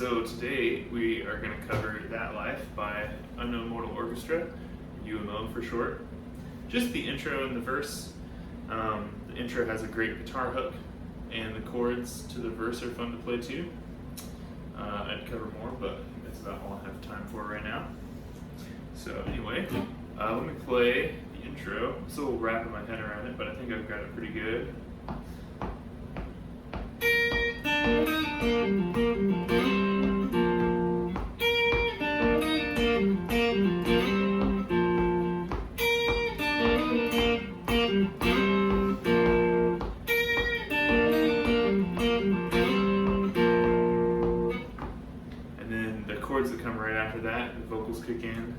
So today we are going to cover That Life by Unknown Mortal Orchestra, UMO for short. Just the intro and the verse. The intro has a great guitar hook, and the chords to the verse are fun to play too. I'd cover more, but that's about all I have time for right now. So anyway, let me play the intro. I'm still wrapping my head around it, but I think I've got it pretty good. And then the chords that come right after that, the vocals kick in.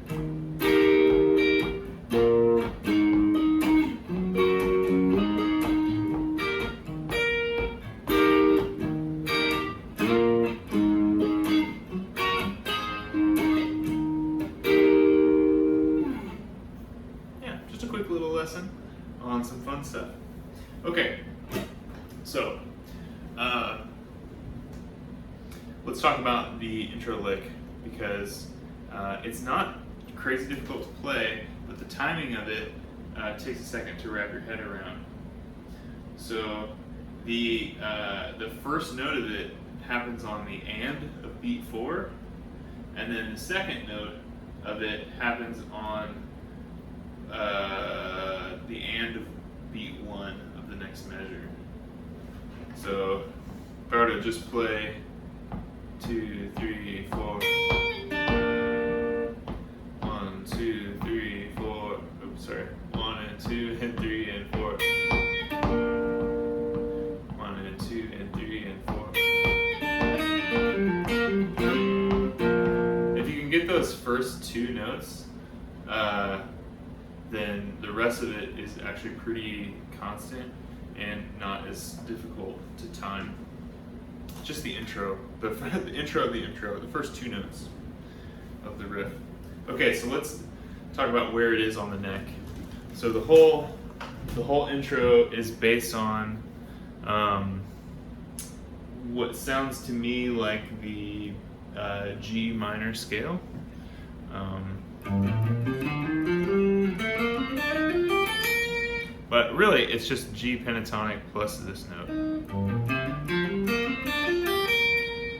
Just a quick little lesson on some fun stuff. Okay, so let's talk about the intro lick, because it's not crazy difficult to play, but the timing of it takes a second to wrap your head around. So the first note of it happens on the and of beat 4, and then the second note of it happens on the and of beat 1 of the next measure. So if I were to just play 2, 3, 4, 1, 2, 3, 4, oops, sorry, 1 and 2 and 3 and 4, 1 and 2 and 3 and 4. If you can get those first two notes, then the rest of it is actually pretty constant and not as difficult to time. Just the intro, the intro of the intro, the first two notes of the riff. Okay, so let's talk about where it is on the neck. So the whole intro is based on what sounds to me like the G minor scale. But really, it's just G pentatonic plus this note.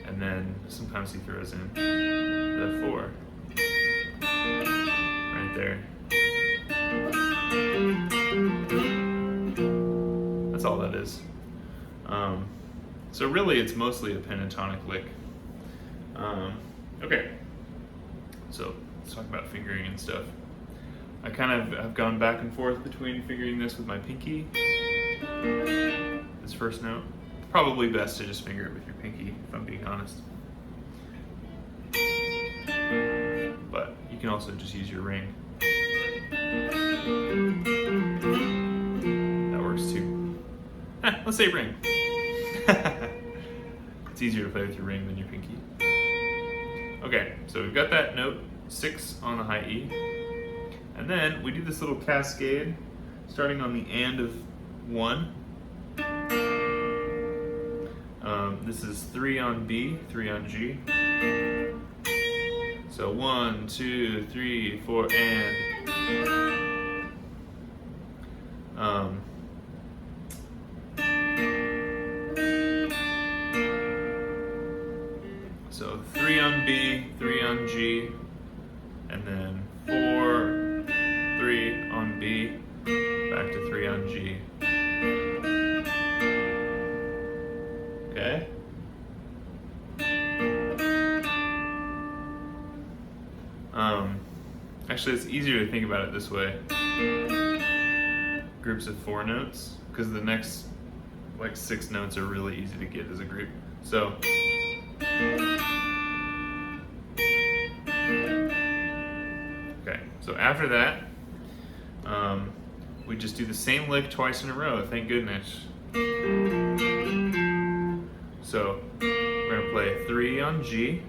And then sometimes he throws in the 4 right there. That's all that is. So really, it's mostly a pentatonic lick. Okay, so let's talk about fingering and stuff. I kind of have gone back and forth between fingering this with my pinky, this first note. Probably best to just finger it with your pinky, if I'm being honest. But you can also just use your ring. That works too. Let's say ring. It's easier to play with your ring than your pinky. Okay, so we've got that note 6 on the high E. And then we do this little cascade starting on the and of 1. This is 3 on B, 3 on G. So 1, 2, 3, 4, and. So 3 on B, 3 on G, and then 4, 3 on B, back to 3 on G. Okay? Actually, it's easier to think about it this way. Groups of 4 notes, because the next like 6 notes are really easy to get as a group. So okay, so after that, we just do the same lick twice in a row, thank goodness. So we're gonna play 3 on G,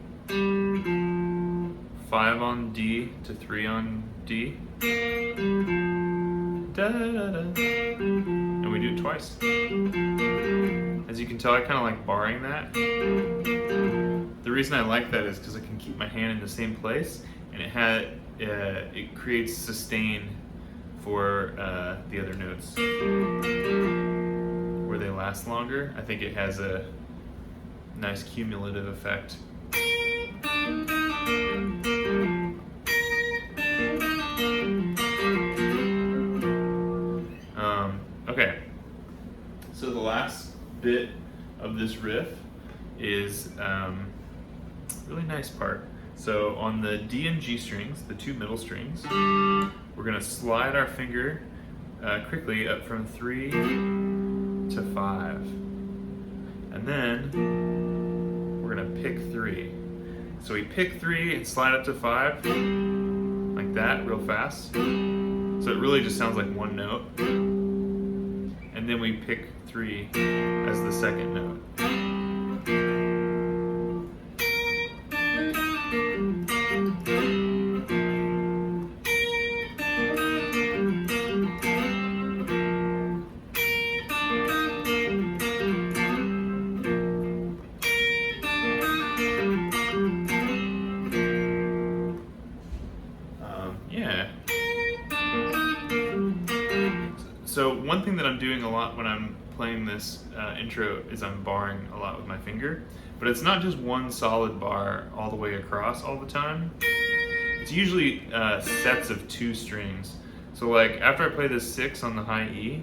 5 on D to 3 on D, da, da, da. And we do it twice. As you can tell, I kind of like barring that. The reason I like that is because I can keep my hand in the same place, and it creates sustain for the other notes where they last longer. I think it has a nice cumulative effect. Okay, so the last bit of this riff is really nice part. So on the D and G strings, the two middle strings, we're going to slide our finger quickly up from 3 to 5. And then we're going to pick 3. So we pick 3 and slide up to 5, like that, real fast. So it really just sounds like one note. And then we pick 3 as the second note. Yeah. So one thing that I'm doing a lot when I'm playing this intro is I'm barring a lot with my finger, but it's not just one solid bar all the way across all the time. It's usually sets of 2 strings. So like after I play this 6 on the high E,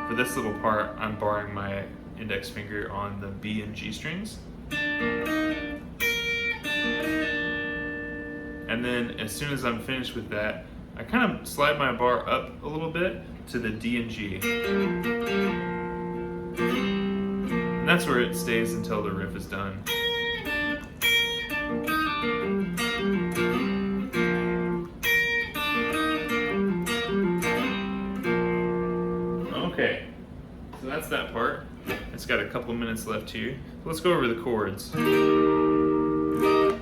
for this little part I'm barring my index finger on the B and G strings. And then as soon as I'm finished with that, I kind of slide my bar up a little bit to the D and G. And that's where it stays until the riff is done. Okay, so that's that part. It's got a couple minutes left here. So let's go over the chords.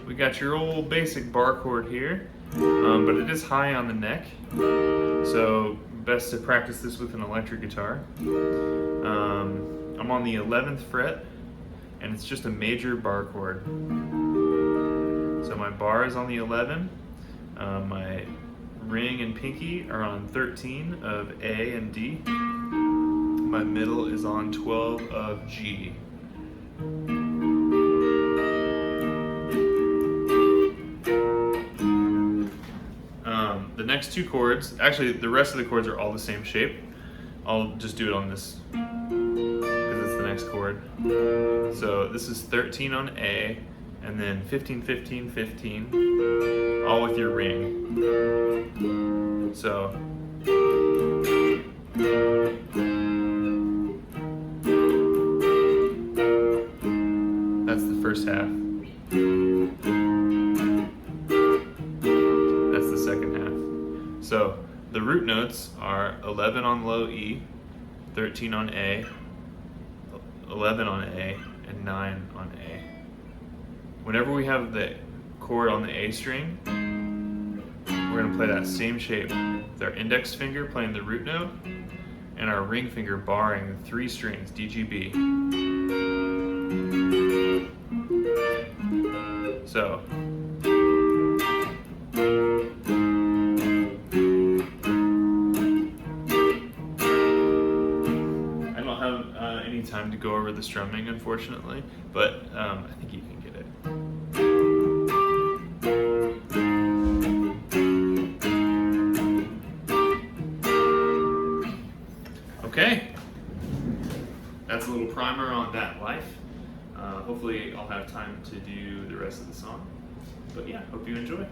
We got your old basic bar chord here, but it is high on the neck, so best to practice this with an electric guitar. I'm on the 11th fret, and it's just a major bar chord. So my bar is on the 11, my ring and pinky are on 13 of A and D, my middle is on 12 of G. The next 2 chords, actually the rest of the chords are all the same shape. I'll just do it on this because it's the next chord. So this is 13 on A, and then 15, 15, 15, all with your ring. So that's the first half. That's the second half. So the root notes are 11 on low E, 13 on A, 11 on A, and 9 on A. Whenever we have the chord on the A string, we're going to play that same shape with our index finger playing the root note and our ring finger barring the 3 strings, D, G, B. So time to go over the strumming, unfortunately, but I think you can get it. Okay, that's a little primer on That Life. Hopefully I'll have time to do the rest of the song, but yeah, hope you enjoy.